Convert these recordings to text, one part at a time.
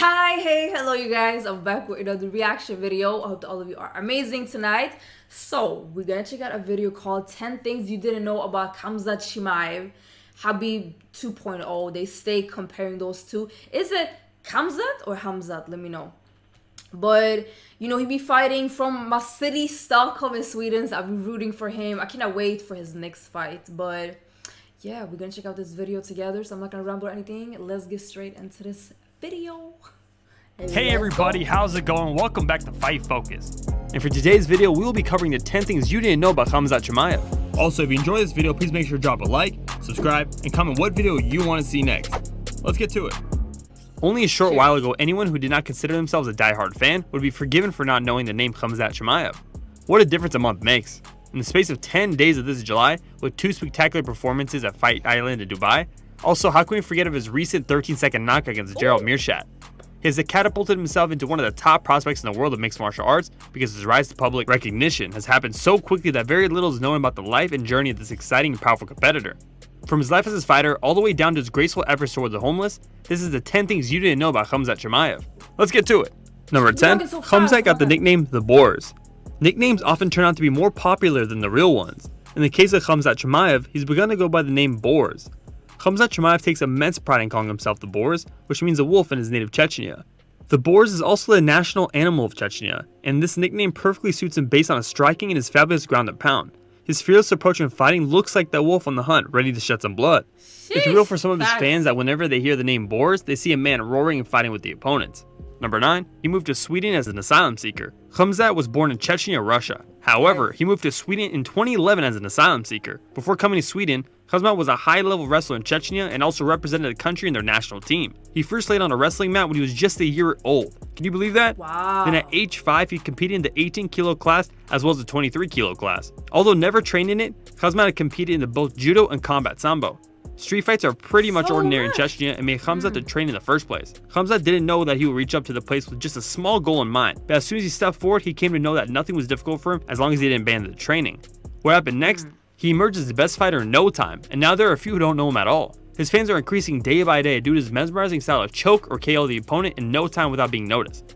Hi, hey, hello you guys. I'm back with another reaction video. I hope that all of you are amazing tonight. So we're gonna check out a video called 10 Things You Didn't Know About Khamzat Chimaev, Khabib 2.0. They stay comparing those two. Is it Khamzat or Hamzat? Let me know. But you know, he be fighting from my city, Stockholm in Sweden, so I'll be rooting for him. I cannot wait for his next fight. But yeah, we're gonna check out this video together, so I'm not gonna ramble or anything. Let's get straight into this video. Hey everybody, how's it going? Welcome back to Fight Focus. And for today's video, we will be covering the 10 things you didn't know about Khamzat Chimaev. Also, if you enjoy this video, please make sure to drop a like, subscribe, and comment what video you want to see next. Let's get to it. Only a short while ago, anyone who did not consider themselves a diehard fan would be forgiven for not knowing the name Khamzat Chimaev. What a difference a month makes. In the space of 10 days of this July, with 2 spectacular performances at Fight Island in Dubai. Also, how can we forget of his recent 13-second knockout against Gerald Meerschaert? He has catapulted himself into one of the top prospects in the world of mixed martial arts because his rise to public recognition has happened so quickly that very little is known about the life and journey of this exciting and powerful competitor. From his life as a fighter all the way down to his graceful efforts towards the homeless, this is the 10 things you didn't know about Khamzat Chimaev. Let's get to it. Number 10, Khamzat got the nickname The Boars. Nicknames often turn out to be more popular than the real ones. In the case of Khamzat Chimaev, he's begun to go by the name Boars. Khamzat Chimaev takes immense pride in calling himself the Boars, which means a wolf in his native Chechnya. The Boars is also the national animal of Chechnya, and this nickname perfectly suits him based on his striking and his fabulous ground and pound. His fearless approach in fighting looks like that wolf on the hunt, ready to shed some blood. It's real for some of his fans that whenever they hear the name Boars, they see a man roaring and fighting with the opponents. Number 9, he moved to Sweden as an asylum seeker. Khamzat was born in Chechnya, Russia. However, he moved to Sweden in 2011 as an asylum seeker. Before coming to Sweden, Khamzat was a high-level wrestler in Chechnya and also represented the country in their national team. He first laid on a wrestling mat when he was just a year old. Can you believe that? Wow. Then at age 5, he competed in the 18-kilo class as well as the 23-kilo class. Although never trained in it, Khamzat had competed in both judo and combat sambo. Street fights are pretty much ordinary in Chechnya and made Khamzat to train in the first place. Khamzat didn't know that he would reach up to the place with just a small goal in mind, but as soon as he stepped forward, he came to know that nothing was difficult for him as long as he didn't abandon the training. What happened next? He emerged as the best fighter in no time, and now there are a few who don't know him at all. His fans are increasing day by day due to his mesmerizing style of choke or KO the opponent in no time without being noticed.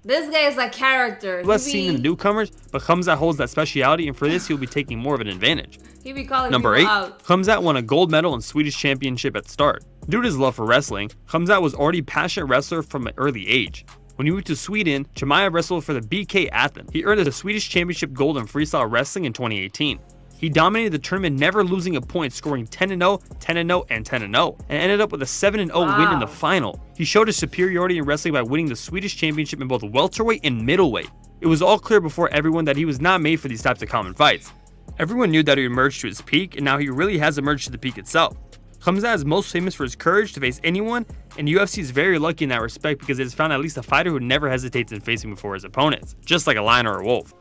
This guy is a character. Less seen in the newcomers, but Khamzat holds that speciality, and for this, he'll be taking more of an advantage. He be calling Number 8, out. Khamzat won a gold medal in Swedish championship at the start. Due to his love for wrestling, Khamzat was already a passionate wrestler from an early age. When he moved to Sweden, Chimaev wrestled for the BK Athens. He earned the Swedish championship gold in freestyle wrestling in 2018. He dominated the tournament, never losing a point, scoring 10-0, 10-0, and 10-0, and ended up with a 7-0 win in the final. He showed his superiority in wrestling by winning the Swedish championship in both welterweight and middleweight. It was all clear before everyone that he was not made for these types of common fights. Everyone knew that he emerged to his peak, and now he really has emerged to the peak itself. Khamzat is most famous for his courage to face anyone, and UFC is very lucky in that respect because it has found at least a fighter who never hesitates in facing before his opponents, just like a lion or a wolf.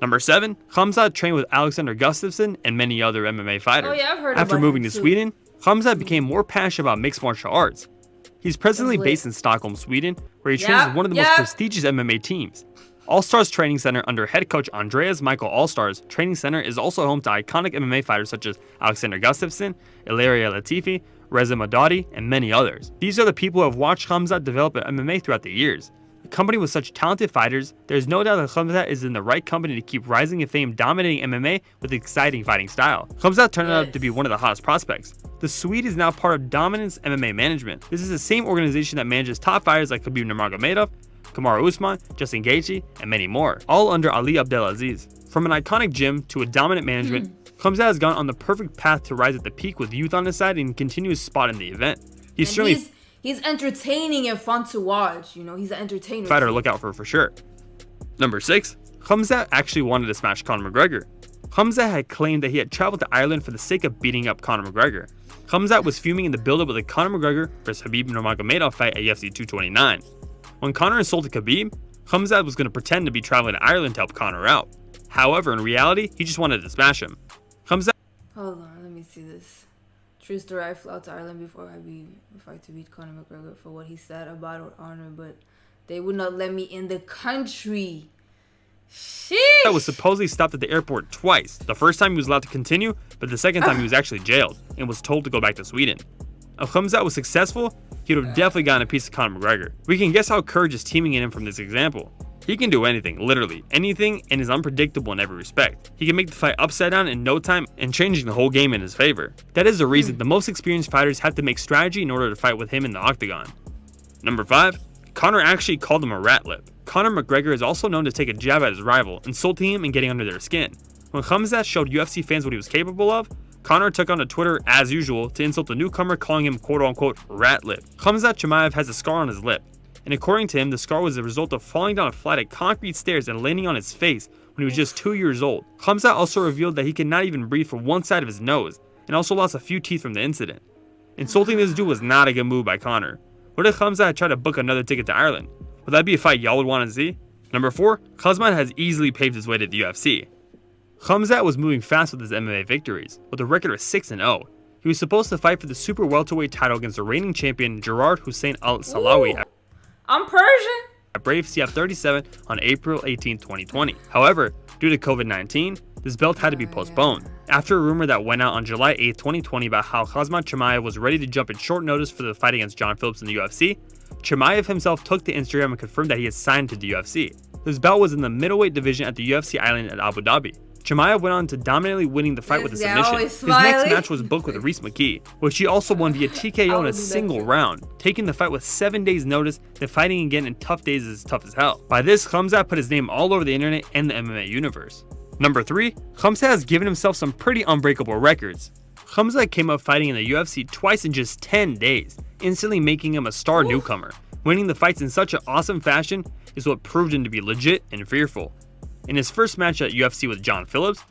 Number 7, Khamzat trained with Alexander Gustafsson and many other MMA fighters. Oh, yeah, I've heard After about moving him to too. Sweden, Khamzat became more passionate about mixed martial arts. He's presently based in Stockholm, Sweden, where he trains with one of the most prestigious MMA teams. All-Stars Training Center under head coach Andreas Michael All-Stars Training Center is also home to iconic MMA fighters such as Alexander Gustafsson, Ilaria Latifi, Reza Madadi, and many others. These are the people who have watched Khamzat develop in MMA throughout the years. A company with such talented fighters, there's no doubt that Khamzat is in the right company to keep rising in fame, dominating MMA with exciting fighting style. Khamzat turned out to be one of the hottest prospects. The Swede is now part of Dominance MMA Management. This is the same organization that manages top fighters like Khabib Nurmagomedov, Kamaru Usman, Justin Gaethje, and many more, all under Ali Abdelaziz. From an iconic gym to a dominant management, Khamzat has gone on the perfect path to rise at the peak with youth on his side and continue his spot in the event. He's entertaining and fun to watch. You know, he's an entertainer. Fighter to look out for sure. Number 6, Khamzat actually wanted to smash Conor McGregor. Khamzat had claimed that he had traveled to Ireland for the sake of beating up Conor McGregor. Khamzat was fuming in the build-up of the Conor McGregor vs Khabib Nurmagomedov fight at UFC 229. When Conor insulted Khabib, Khamzat was going to pretend to be traveling to Ireland to help Conor out. However, in reality, he just wanted to smash him. Khamzat. Hold on, let me see this. True story, I flew out to Ireland before I to beat Conor McGregor for what he said about our honor, but they would not let me in the country. Sheesh. Was supposedly stopped at the airport twice. The first time he was allowed to continue, but the second time he was actually jailed and was told to go back to Sweden. If Khamzat was successful, he would have definitely gotten a piece of Conor McGregor. We can guess how courage is teaming in him from this example. He can do anything, literally anything, and is unpredictable in every respect. He can make the fight upside down in no time and changing the whole game in his favor. That is the reason the most experienced fighters have to make strategy in order to fight with him in the octagon. Number 5. Conor actually called him a rat lip. Conor McGregor is also known to take a jab at his rival, insulting him and getting under their skin. When Khamzat showed UFC fans what he was capable of, Conor took onto Twitter as usual to insult the newcomer, calling him quote-unquote rat lip. Khamzat Chimaev has a scar on his lip, and according to him, the scar was the result of falling down a flight of concrete stairs and landing on his face when he was just 2 years old. Khamzat also revealed that he could not even breathe from one side of his nose, and also lost a few teeth from the incident. Insulting this dude was not a good move by Conor. What if Khamzat tried to book another ticket to Ireland? Would that be a fight y'all would want to see? Number 4, Khamzat has easily paved his way to the UFC. Khamzat was moving fast with his MMA victories, with a record of 6-0. He was supposed to fight for the super welterweight title against the reigning champion Gerard Hussein Al-Salawi I'm Persian. at Brave CF 37 on April 18, 2020. However, due to COVID-19, this belt had to be postponed. After a rumor that went out on July 8, 2020 about how Khamzat Chimaev was ready to jump at short notice for the fight against John Phillips in the UFC, Chimaev himself took to Instagram and confirmed that he had signed to the UFC. This bout was in the middleweight division at the UFC Island at Abu Dhabi. Chimaev went on to dominantly winning the fight with a submission. His next match was booked with Reese McKee, which he also won via TKO in a single round, taking the fight with 7 days notice, then fighting again in tough days is tough as hell. By this, Khamzat put his name all over the internet and the MMA universe. Number 3, Khamzat has given himself some pretty unbreakable records. Khamzat came up fighting in the UFC twice in just 10 days, instantly making him a star newcomer. Winning the fights in such an awesome fashion is what proved him to be legit and fearful. In his first match at UFC with John Phillips,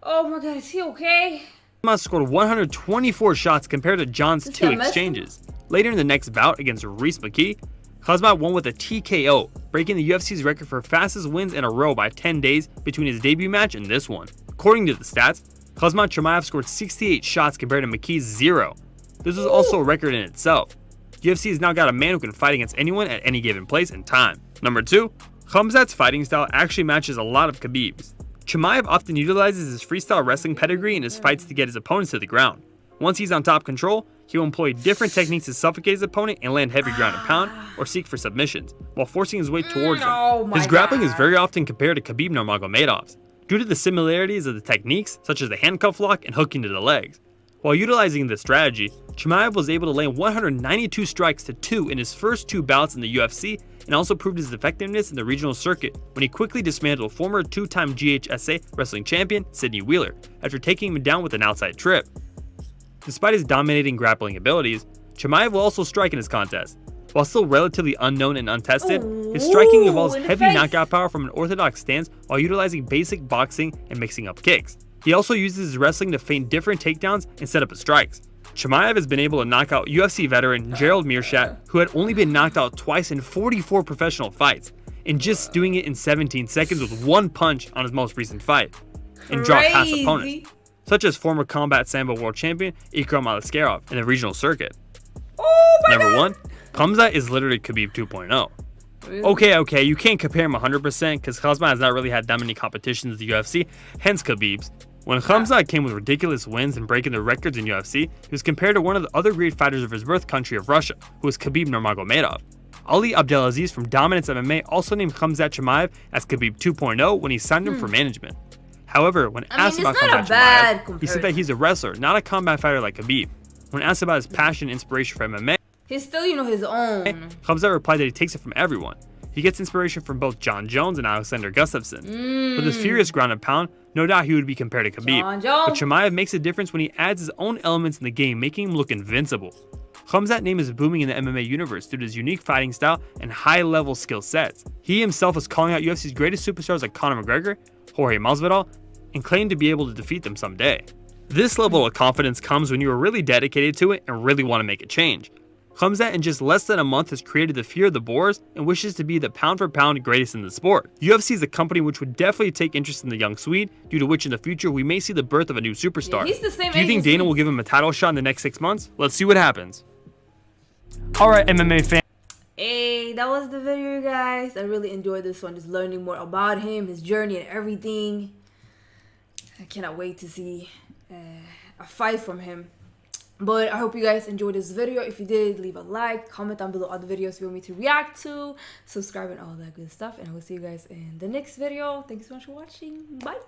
Oh my god, is he okay? Khamzat scored 124 shots compared to John's 2 exchanges. Later in the next bout against Reese McKee, Khamzat won with a TKO, breaking the UFC's record for fastest wins in a row by 10 days between his debut match and this one. According to the stats, Khamzat Chimaev scored 68 shots compared to McKee's 0. This was also a record in itself. UFC has now got a man who can fight against anyone at any given place and time. Number 2, Khamzat's fighting style actually matches a lot of Khabib's. Chimaev often utilizes his freestyle wrestling pedigree in his fights to get his opponents to the ground. Once he's on top control, he will employ different techniques to suffocate his opponent and land heavy ground and pound or seek for submissions, while forcing his way towards them. His grappling is very often compared to Khabib Nurmagomedov's, due to the similarities of the techniques such as the handcuff lock and hooking to the legs. While utilizing this strategy, Chimaev was able to land 192 strikes to 2 in his first 2 bouts in the UFC, and also proved his effectiveness in the regional circuit when he quickly dismantled former 2-time GHSA wrestling champion Sidney Wheeler after taking him down with an outside trip. Despite his dominating grappling abilities, Chimaev will also strike in his contest. While still relatively unknown and untested, his striking involves heavy knockout power from an orthodox stance while utilizing basic boxing and mixing up kicks. He also uses his wrestling to feint different takedowns and set up his strikes. Chimaev has been able to knock out UFC veteran Gerald Meerschaert, who had only been knocked out twice in 44 professional fights, and just doing it in 17 seconds with 1 punch on his most recent fight, and drop past opponents, such as former combat sambo world champion Ikram Aliskerov in the regional circuit. Number 1, Khamzat is literally Khabib 2.0. Okay, you can't compare him 100% because Khamzat has not really had that many competitions in the UFC, hence Khabibs. When Khamzat came with ridiculous wins and breaking the records in UFC, he was compared to one of the other great fighters of his birth country of Russia, who was Khabib Nurmagomedov. Ali Abdelaziz from Dominance MMA also named Khamzat Chimaev as Khabib 2.0 when he signed him for management. However, when asked about Khamzat Chimaev, he said that he's a wrestler, not a combat fighter like Khabib. When asked about his passion and inspiration for MMA, he's still, his own. Khamzat replied that he takes it from everyone. He gets inspiration from both John Jones and Alexander Gustafsson. With his furious ground and pound, no doubt he would be compared to Khabib. But Chimaev makes a difference when he adds his own elements in the game, making him look invincible. Khamzat's name is booming in the MMA universe due to his unique fighting style and high-level skill sets. He himself is calling out UFC's greatest superstars like Conor McGregor, Jorge Masvidal, and claimed to be able to defeat them someday. This level of confidence comes when you are really dedicated to it and really want to make a change. Khamzat in just less than a month has created the fear of the boars and wishes to be the pound-for-pound greatest in the sport. UFC is a company which would definitely take interest in the young Swede, due to which in the future we may see the birth of a new superstar. He's the same Do you think Dana will give him a title shot in the next 6 months? Let's see what happens. Alright, MMA fans. Hey, that was the video, guys. I really enjoyed this one, just learning more about him, his journey and everything. I cannot wait to see a fight from him. But I hope you guys enjoyed this video. If you did, leave a like, comment down below other videos you want me to react to, subscribe and all that good stuff. And I will see you guys in the next video. Thank you so much for watching. Bye.